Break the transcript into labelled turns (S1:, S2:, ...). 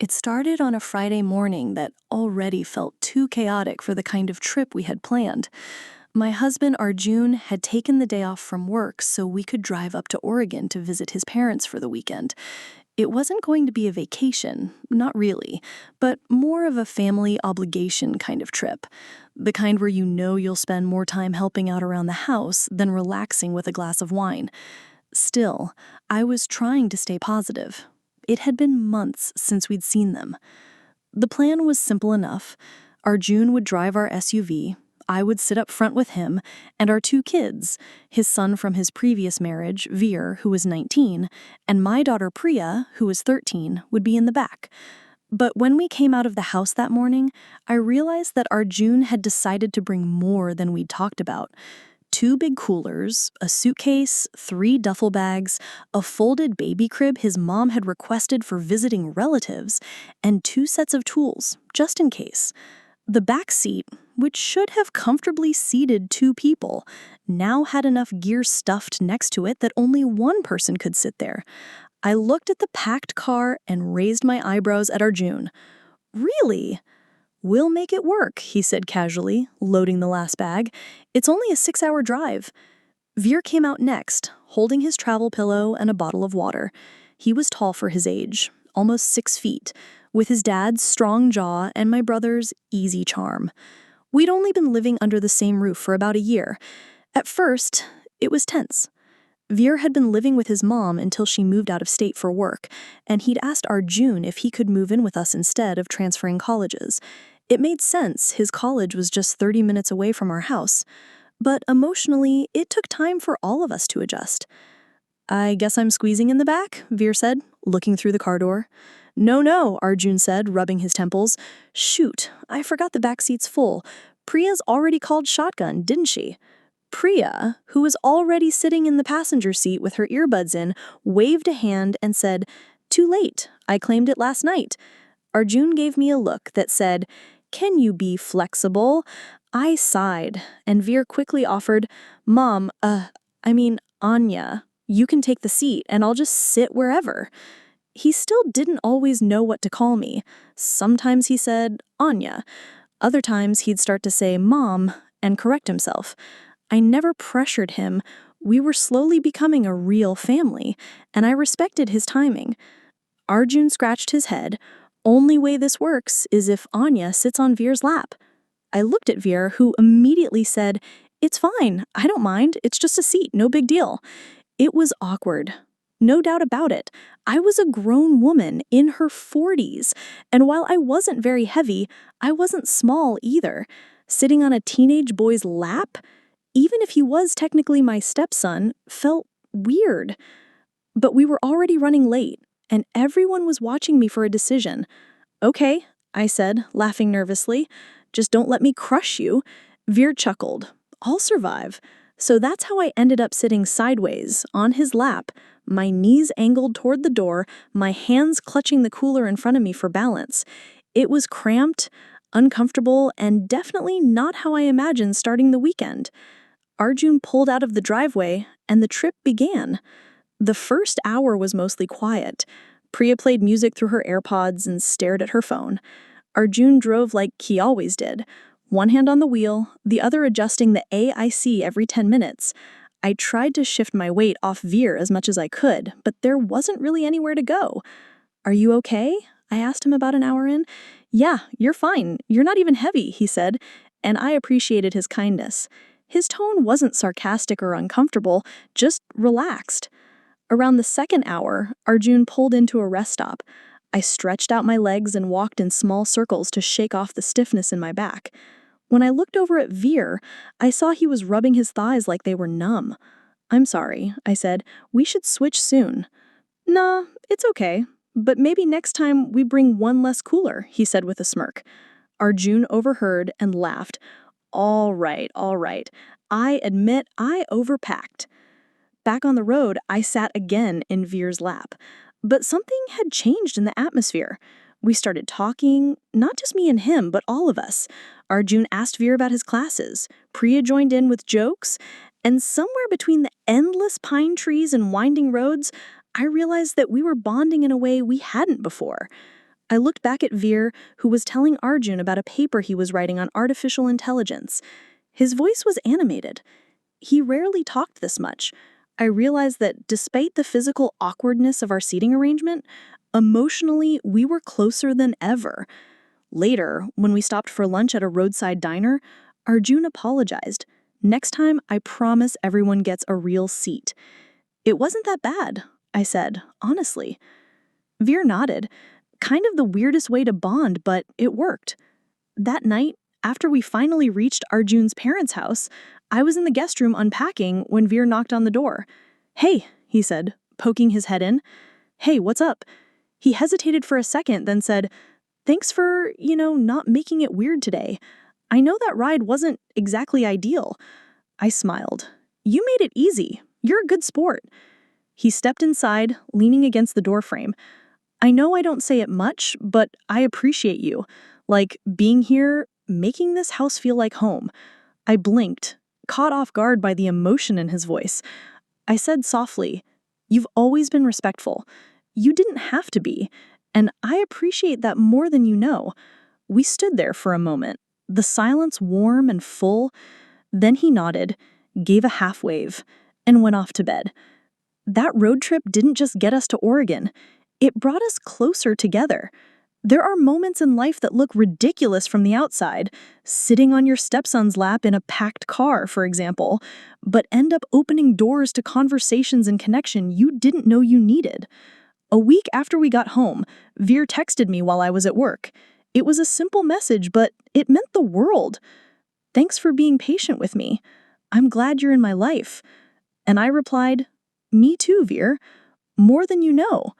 S1: It started on a Friday morning that already felt too chaotic for the kind of trip we had planned. My husband, Arjun, had taken the day off from work so we could drive up to Oregon to visit his parents for the weekend. It wasn't going to be a vacation, not really, but more of a family obligation kind of trip. The kind where you know you'll spend more time helping out around the house than relaxing with a glass of wine. Still, I was trying to stay positive. It had been months since we'd seen them. The plan was simple enough. Arjun would drive our SUV, I would sit up front with him, and our two kids, his son from his previous marriage, Veer, who was 19, and my daughter Priya, who was 13, would be in the back. But when we came out of the house that morning, I realized that Arjun had decided to bring more than we'd talked about. 2 big coolers, a suitcase, 3 duffel bags, a folded baby crib his mom had requested for visiting relatives, and 2 sets of tools, just in case. The back seat, which should have comfortably seated 2 people, now had enough gear stuffed next to it that only one person could sit there. I looked at the packed car and raised my eyebrows at Arjun. "Really?" "We'll make it work," he said casually, loading the last bag. "It's only a 6-hour drive." Veer came out next, holding his travel pillow and a bottle of water. He was tall for his age, almost 6 feet, with his dad's strong jaw and my brother's easy charm. We'd only been living under the same roof for about a year. At first, it was tense. Veer had been living with his mom until she moved out of state for work, and he'd asked Arjun if he could move in with us instead of transferring colleges. It made sense, his college was just 30 minutes away from our house. But emotionally, it took time for all of us to adjust. "I guess I'm squeezing in the back," Veer said, looking through the car door. No, Arjun said, rubbing his temples. "Shoot, I forgot the back seat's full. Priya's already called shotgun, didn't she?" Priya, who was already sitting in the passenger seat with her earbuds in, waved a hand and said, "Too late, I claimed it last night." Arjun gave me a look that said, "Can you be flexible?" I sighed, and Veer quickly offered, "Mom, Anya, you can take the seat and I'll just sit wherever." He still didn't always know what to call me. Sometimes he said, "Anya." Other times he'd start to say, "Mom," and correct himself. I never pressured him. We were slowly becoming a real family, and I respected his timing. Arjun scratched his head. "Only way this works is if Anya sits on Veer's lap." I looked at Veer, who immediately said, "It's fine, I don't mind, it's just a seat, no big deal." It was awkward. No doubt about it. I was a grown woman in her 40s, and while I wasn't very heavy, I wasn't small either. Sitting on a teenage boy's lap, even if he was technically my stepson, felt weird. But we were already running late, and everyone was watching me for a decision. "Okay," I said, laughing nervously. "Just don't let me crush you." Veer chuckled. "I'll survive." So that's how I ended up sitting sideways, on his lap, my knees angled toward the door, my hands clutching the cooler in front of me for balance. It was cramped, uncomfortable, and definitely not how I imagined starting the weekend. Arjun pulled out of the driveway, and the trip began. The first hour was mostly quiet. Priya played music through her AirPods and stared at her phone. Arjun drove like he always did, one hand on the wheel, the other adjusting the AIC every 10 minutes. I tried to shift my weight off Veer as much as I could, but there wasn't really anywhere to go. "Are you okay?" I asked him about an hour in. "Yeah, you're fine. You're not even heavy," he said, and I appreciated his kindness. His tone wasn't sarcastic or uncomfortable, just relaxed. Around the second hour, Arjun pulled into a rest stop. I stretched out my legs and walked in small circles to shake off the stiffness in my back. When I looked over at Veer, I saw he was rubbing his thighs like they were numb. "I'm sorry," I said. "We should switch soon." "Nah, it's okay. But maybe next time we bring one less cooler," he said with a smirk. Arjun overheard and laughed. All right. I admit I overpacked." Back on the road, I sat again in Veer's lap. But something had changed in the atmosphere. We started talking, not just me and him, but all of us. Arjun asked Veer about his classes. Priya joined in with jokes. And somewhere between the endless pine trees and winding roads, I realized that we were bonding in a way we hadn't before. I looked back at Veer, who was telling Arjun about a paper he was writing on artificial intelligence. His voice was animated. He rarely talked this much. I realized that despite the physical awkwardness of our seating arrangement, emotionally, we were closer than ever. Later, when we stopped for lunch at a roadside diner, Arjun apologized. Next time, I promise everyone gets a real seat. It wasn't that bad, I said, honestly. Veer nodded. Kind of the weirdest way to bond, but it worked. That night, after we finally reached Arjun's parents' house, I was in the guest room unpacking when Veer knocked on the door. "Hey," he said, poking his head in. "Hey, what's up?" He hesitated for a second, then said, "Thanks for, not making it weird today. I know that ride wasn't exactly ideal." I smiled. "You made it easy. You're a good sport." He stepped inside, leaning against the doorframe. "I know I don't say it much, but I appreciate you. Like, being here, making this house feel like home." I blinked, caught off guard by the emotion in his voice. I said softly, "You've always been respectful. You didn't have to be, and I appreciate that more than you know." We stood there for a moment, the silence warm and full. Then he nodded, gave a half wave, and went off to bed. That road trip didn't just get us to Oregon. It brought us closer together. There are moments in life that look ridiculous from the outside, sitting on your stepson's lap in a packed car, for example, but end up opening doors to conversations and connection you didn't know you needed. A week after we got home, Veer texted me while I was at work. It was a simple message, but it meant the world. "Thanks for being patient with me. I'm glad you're in my life." And I replied, "Me too, Veer. More than you know."